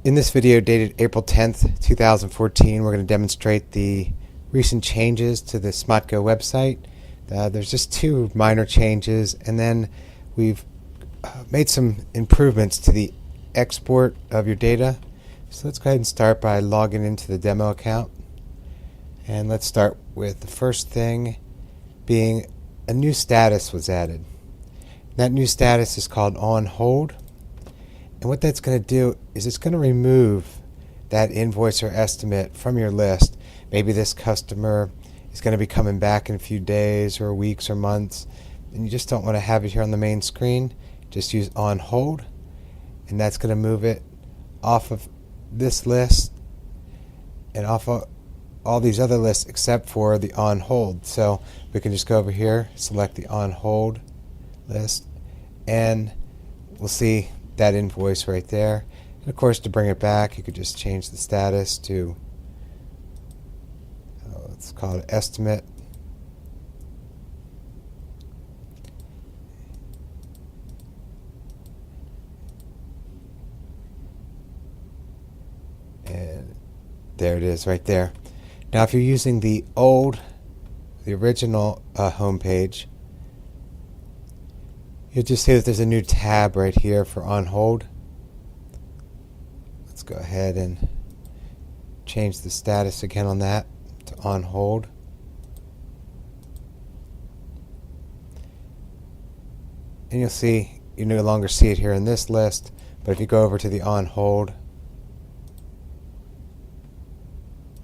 In this video dated April 10th, 2014, we're going to demonstrate the recent changes to the SmotGo website. There's just two minor changes, and then we've made some improvements to the export of your data. So let's go ahead and start by logging into the demo account. And let's start with the first thing being a new status was added. That new status is called on hold. And what that's going to do is it's going to remove that invoice or estimate from your list. Maybe this customer is going to be coming back in a few days or weeks or months, and you just don't want to have it here on the main screen. Just use on hold, and that's going to move it off of this list and off of all these other lists except for the on hold. So we can just go over here, select the on hold list, and we'll see that invoice right there. And of course, to bring it back, you could just change the status to let's call it estimate. And there it is right there. Now if you're using the original home page, you'll just see that there's a new tab right here for on hold. Let's go ahead and change the status again on that to on hold. And you'll see you no longer see it here in this list, but if you go over to the on hold,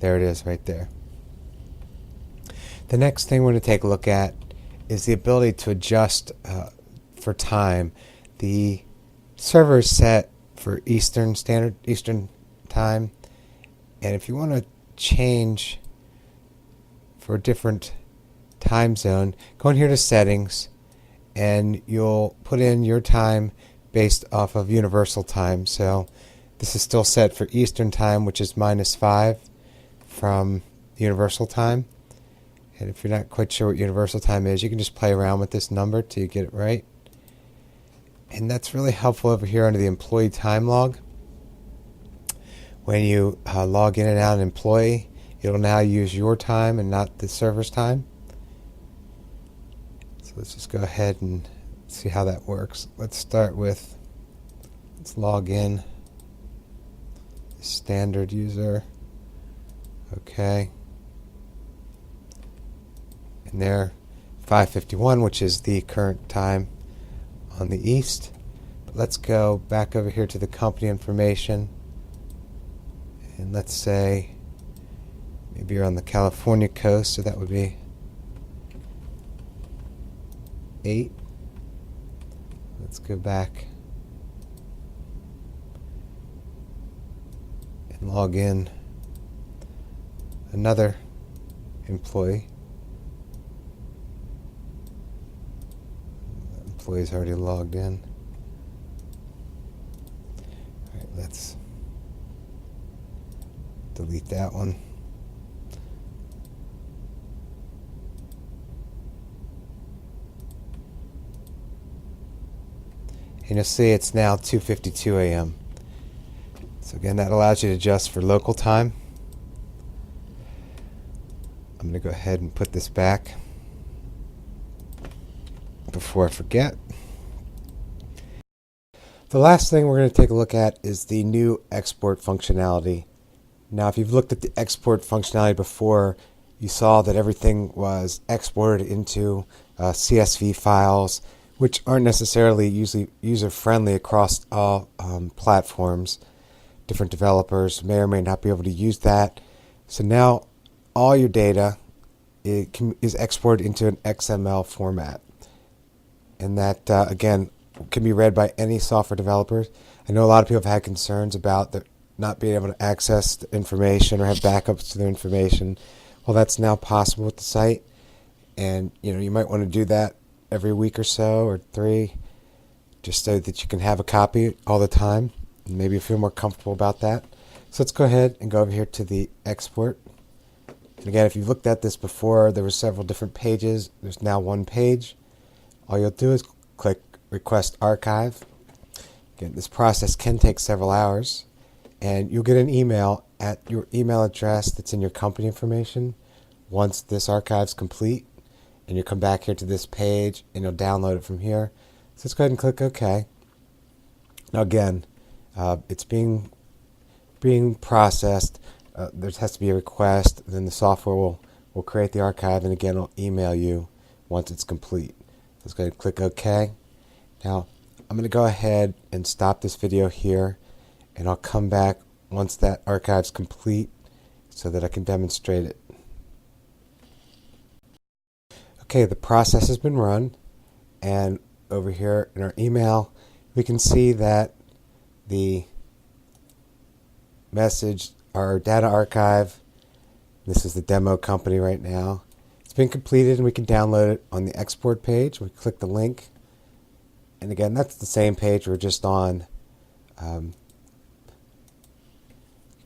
there it is right there. The next thing we're going to take a look at is the ability to adjust for time. The server is set for Eastern time, and if you want to change for a different time zone, go in here to settings, and you'll put in your time based off of universal time. So this is still set for Eastern time, which is -5 from universal time. And if you're not quite sure what universal time is, you can just play around with this number till you get it right. And that's really helpful over here under the employee time log. When you log in and out an employee, it'll now use your time and not the server's time. So let's just go ahead and see how that works. Let's log in. Standard user. Okay. And there, 5:51, which is the current time on the east. But let's go back over here to the company information, and let's say maybe you're on the California coast, so that would be 8. Let's go back and log in another employee. Employee's already logged in. All right, let's delete that one. And you'll see it's now 2:52 a.m. So again, that allows you to adjust for local time. I'm going to go ahead and put this back before I forget. The last thing we're going to take a look at is the new export functionality. Now, if you've looked at the export functionality before, you saw that everything was exported into CSV files, which aren't necessarily usually user-friendly across all platforms. Different developers may or may not be able to use that. So now all your data is exported into an XML format. And that, again, can be read by any software developers. I know a lot of people have had concerns about not being able to access the information or have backups to their information. Well, that's now possible with the site. And, you might want to do that every week or so, or 3, just so that you can have a copy all the time. And maybe you feel more comfortable about that. So let's go ahead and go over here to the export. And again, if you've looked at this before, there were several different pages. There's now one page. All you'll do is click Request Archive. Again, this process can take several hours. and you'll get an email at your email address that's in your company information once this archive's complete, and you'll come back here to this page and you'll download it from here. So let's go ahead and click OK. Now again, it's being processed. There has to be a request, then the software will create the archive, and again it'll email you once it's complete. Let's go ahead and click OK. Now I'm going to go ahead and stop this video here, and I'll come back once that archive's complete so that I can demonstrate it. Okay, the process has been run, and over here in our email we can see that the message, our data archive, this is the demo company right now, it's been completed, and we can download it on the export page. We click the link, and again that's the same page we're just on. You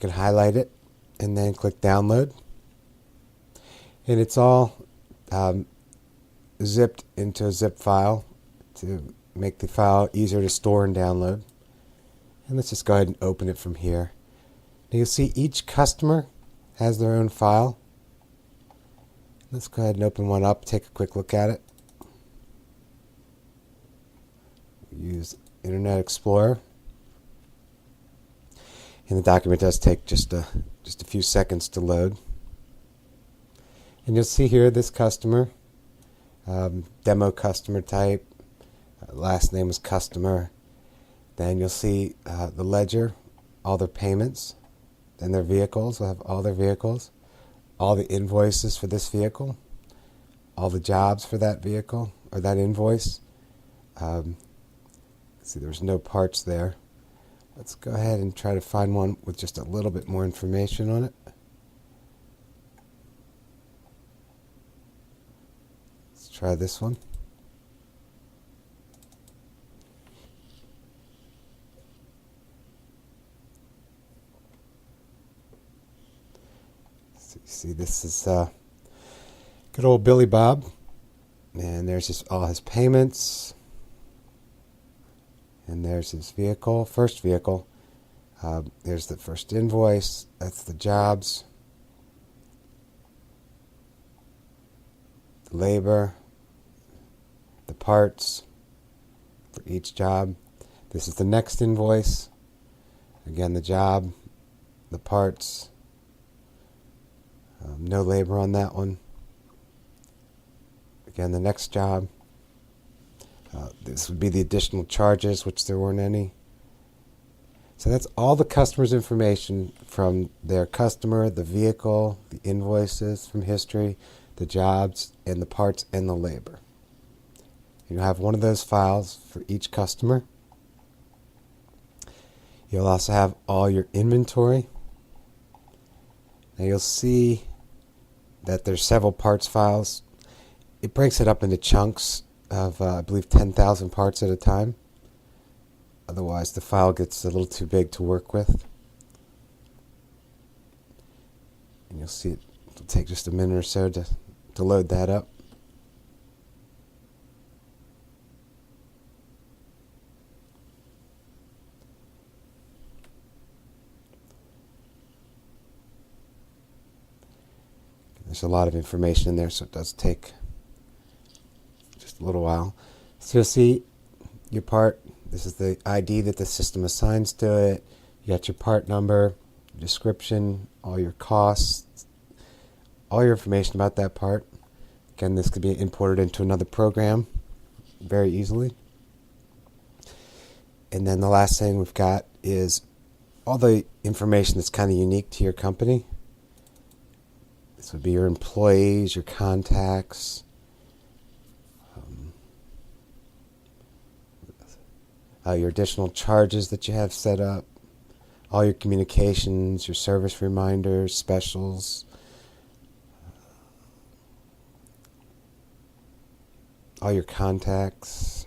can highlight it and then click download, and it's all zipped into a zip file to make the file easier to store and download. And let's just go ahead and open it from here. Now you'll see each customer has their own file. Let's go ahead and open one up, take a quick look at it. Use Internet Explorer. And the document does take just a few seconds to load. And you'll see here this customer, demo customer type, last name is customer. Then you'll see the ledger, all their payments, then their vehicles. We'll have all their vehicles, all the invoices for this vehicle, all the jobs for that vehicle or that invoice. See, there's no parts there. Let's go ahead and try to find one with just a little bit more information on it. Let's try this one. See, this is good old Billy Bob, and there's just all his payments, and there's his vehicle, first vehicle. There's the first invoice, that's the jobs, the labor, the parts for each job. This is the next invoice, again the job, the parts. No labor on that one. Again, the next job. This would be the additional charges, which there weren't any. So that's all the customer's information from their customer, the vehicle, the invoices from history, the jobs, and the parts and the labor. You'll have one of those files for each customer. You'll also have all your inventory. Now you'll see that there's several parts files. It breaks it up into chunks of, I believe, 10,000 parts at a time. Otherwise, the file gets a little too big to work with. And you'll see it'll take just a minute or so to load that up. There's a lot of information in there, so it does take just a little while. So you'll see your part. This is the ID that the system assigns to it. You got your part number, your description, all your costs, all your information about that part. Again, this could be imported into another program very easily. And then the last thing we've got is all the information that's kind of unique to your company. This would be your employees, your contacts, your additional charges that you have set up, all your communications, your service reminders, specials, all your contacts,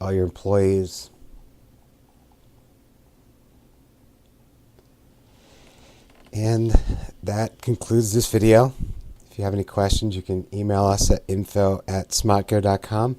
all your employees. And that concludes this video. If If you have any questions, you can email us at info@smotgo.com.